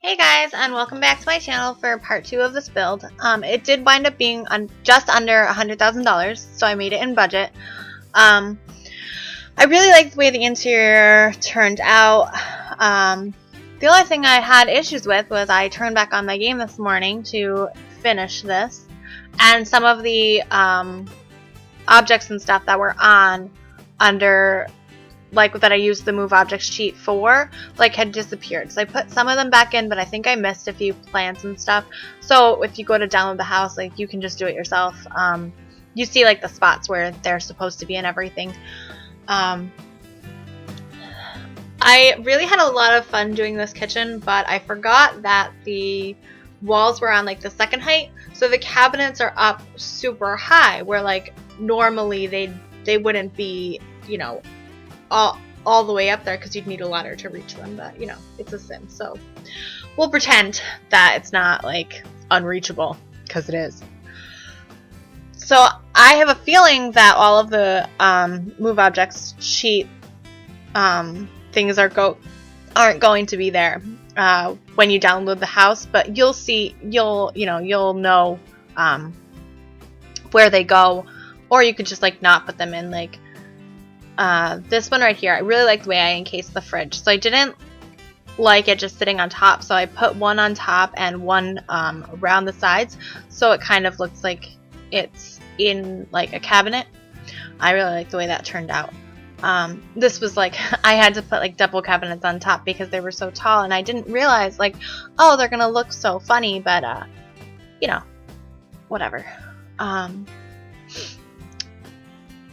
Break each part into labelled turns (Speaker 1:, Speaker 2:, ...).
Speaker 1: Hey guys, and welcome back to my channel for part 2 of this build. It did wind up being just under $100,000, so I made it in budget. I really liked the way the interior turned out. The only thing I had issues with was I turned back on my game this morning to finish this, and some of the objects and stuff that were on under, like that I used the move objects cheat for, like had disappeared. So I put some of them back in, but I think I missed a few plants and stuff. So if you go to download the house, like you can just do it yourself. You see like the spots where they're supposed to be and everything. I really had a lot of fun doing this kitchen, but I forgot that the walls were on like the second height, so the cabinets are up super high, where like normally they wouldn't be, you know, all the way up there because you'd need a ladder to reach them, but you know, it's a sim, so we'll pretend that it's not like unreachable, because it is. So I have a feeling that all of the move objects cheat things aren't going to be there when you download the house, but you'll see, you'll know where they go, or you could just like not put them in. Like this one right here, I really like the way I encased the fridge, so I didn't like it just sitting on top, so I put one on top and one around the sides, so it kind of looks like it's in like a cabinet. I really like the way that turned out. This was like, I had to put like double cabinets on top because they were so tall, and I didn't realize like, oh, they're gonna look so funny, but you know, whatever.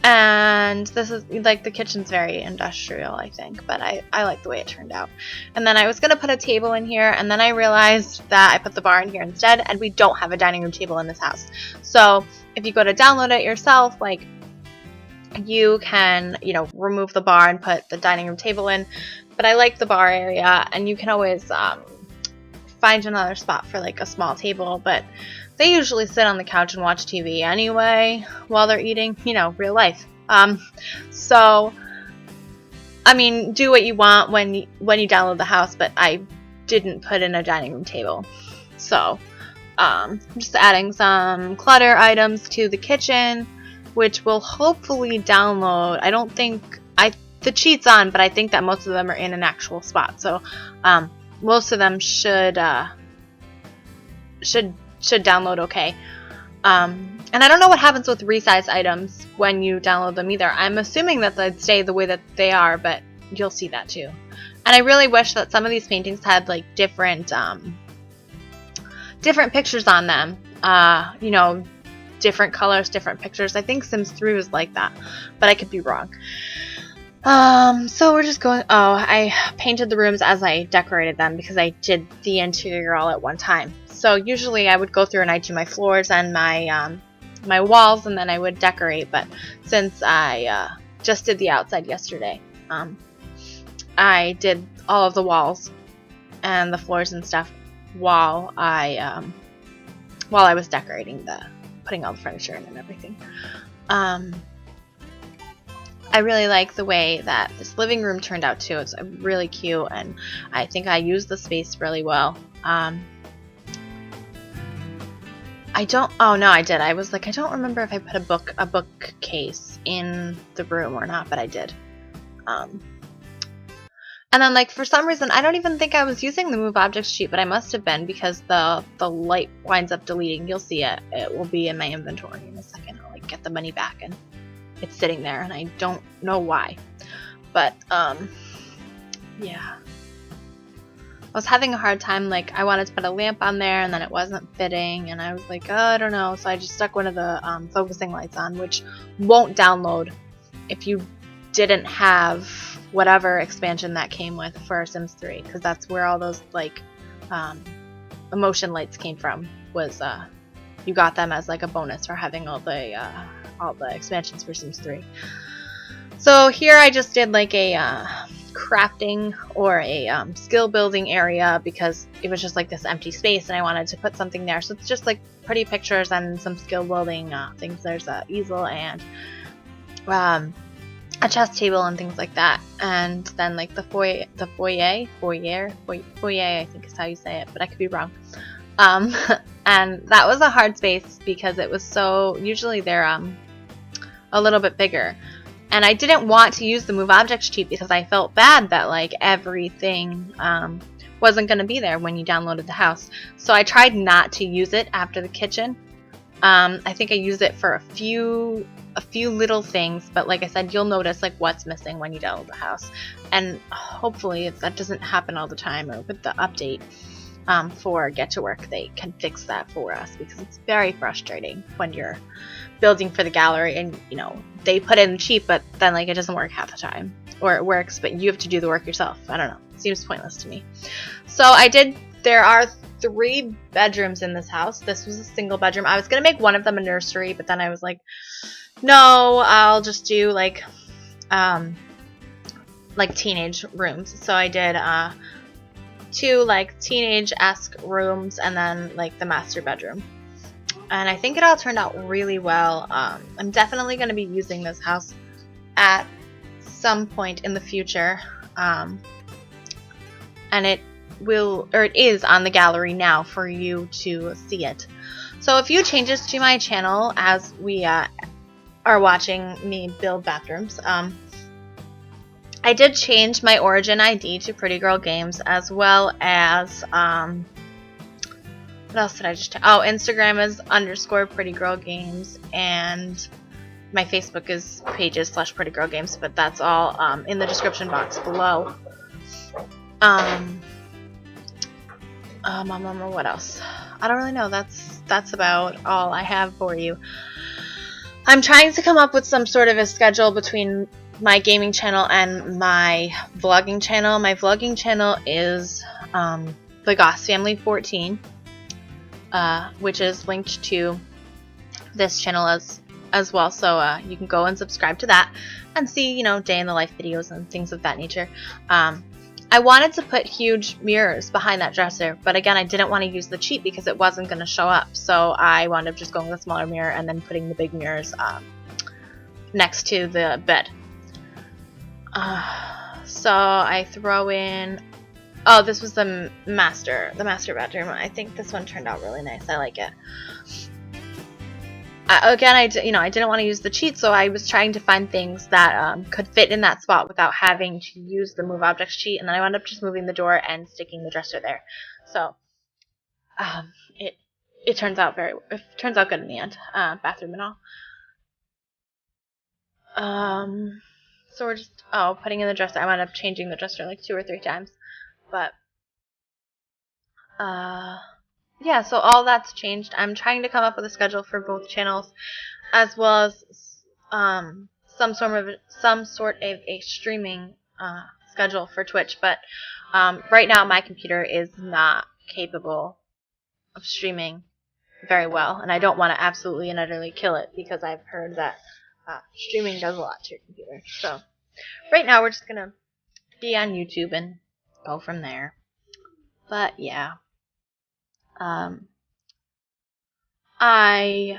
Speaker 1: And this is like, the kitchen's very industrial, I think, but I like the way it turned out. And then I was gonna put a table in here, and then I realized that I put the bar in here instead, and we don't have a dining room table in this house. So if you go to download it yourself, like, you can, you know, remove the bar and put the dining room table in, but I like the bar area, and you can always find another spot for like a small table, but they usually sit on the couch and watch TV anyway while they're eating, you know, real life. So I mean, do what you want when you download the house, but I didn't put in a dining room table. So I'm just adding some clutter items to the kitchen, which will hopefully download. I don't think the cheat's on, but I think that most of them are in an actual spot. So most of them should download okay. And I don't know what happens with resize items when you download them either. I'm assuming that they'd stay the way that they are, but you'll see that too. And I really wish that some of these paintings had like different pictures on them. You know, different colors, different pictures. I think Sims 3 was like that, but I could be wrong. So we're just going, I painted the rooms as I decorated them because I did the interior all at one time. So usually I would go through and I'd do my floors and my my walls, and then I would decorate, but since I just did the outside yesterday, I did all of the walls and the floors and stuff while I was decorating, putting all the furniture in and everything. I really like the way that this living room turned out too. It's really cute, and I think I used the space really well. Oh no, I did. I was like, I don't remember if I put a bookcase in the room or not, but I did. And then like, for some reason, I don't even think I was using the move objects sheet, but I must have been, because the light winds up deleting. You'll see it. It will be in my inventory in a second. I'll like get the money back, and it's sitting there, and I don't know why. But yeah. I was having a hard time, like, I wanted to put a lamp on there, and then it wasn't fitting, and I was like, oh, I don't know, so I just stuck one of the focusing lights on, which won't download if you didn't have whatever expansion that came with for Sims 3, because that's where all those, like, emotion lights came from, was, you got them as, like, a bonus for having all the expansions for Sims 3. So here I just did, like, a crafting or a skill building area, because it was just like this empty space and I wanted to put something there. So it's just like pretty pictures and some skill building things. There's a easel and a chess table and things like that, and then like the foyer, I think is how you say it, but I could be wrong. And that was a hard space because it was so, usually they're a little bit bigger, and I didn't want to use the move objects cheat because I felt bad that like everything wasn't going to be there when you downloaded the house. So I tried not to use it after the kitchen. I think I used it for a few little things, but like I said, you'll notice like what's missing when you download the house, and hopefully that doesn't happen all the time, or with the update for Get to Work they can fix that for us, because it's very frustrating when you're building for the gallery and you know they put in cheap, but then like it doesn't work half the time, or it works but you have to do the work yourself. I don't know, it seems pointless to me. So I did, there are 3 bedrooms in this house. This was a single bedroom. I was gonna make one of them a nursery, but then I was like, no, I'll just do like teenage rooms. So I did 2 like teenage-esque rooms, and then like the master bedroom. And I think it all turned out really well. I'm definitely going to be using this house at some point in the future. And it is on the gallery now for you to see it. So a few changes to my channel as we are watching me build bathrooms. I did change my origin ID to PrettyGirlGames, as well as what else did I just Instagram is _PrettyGirlGames, and my Facebook is pages/PrettyGirlGames, but that's all in the description box below. What else? I don't really know. That's about all I have for you. I'm trying to come up with some sort of a schedule between my gaming channel and my vlogging channel. My vlogging channel is the Goss Family 14, which is linked to this channel as well. So you can go and subscribe to that and see, you know, day in the life videos and things of that nature. I wanted to put huge mirrors behind that dresser, but again, I didn't want to use the cheat because it wasn't going to show up. So I wound up just going with a smaller mirror and then putting the big mirrors next to the bed. So I throw in, this was the master bedroom. I think this one turned out really nice. I like it. Again, I didn't want to use the cheat, so I was trying to find things that could fit in that spot without having to use the move objects cheat, and then I wound up just moving the door and sticking the dresser there. So it turns out good in the end, bathroom and all. So we're just putting in the dresser. I wound up changing the dresser like 2 or 3 times, but yeah, so all that's changed. I'm trying to come up with a schedule for both channels, as well as some sort of a streaming schedule for Twitch. But right now my computer is not capable of streaming very well, and I don't want to absolutely and utterly kill it, because I've heard that streaming does a lot to your computer. So right now we're just gonna be on YouTube and go from there. But yeah. I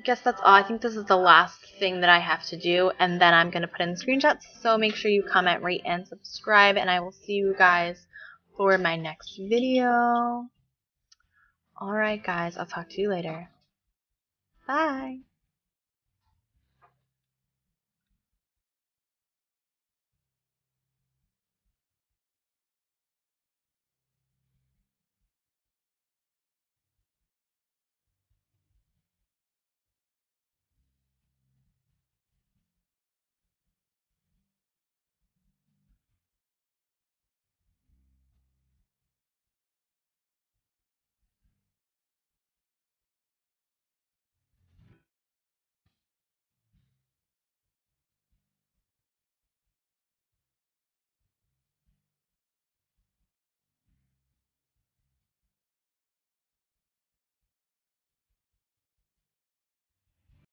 Speaker 1: guess that's all. I think this is the last thing that I have to do, and then I'm going to put in the screenshots. So make sure you comment, rate, and subscribe, and I will see you guys for my next video. Alright guys, I'll talk to you later. Bye!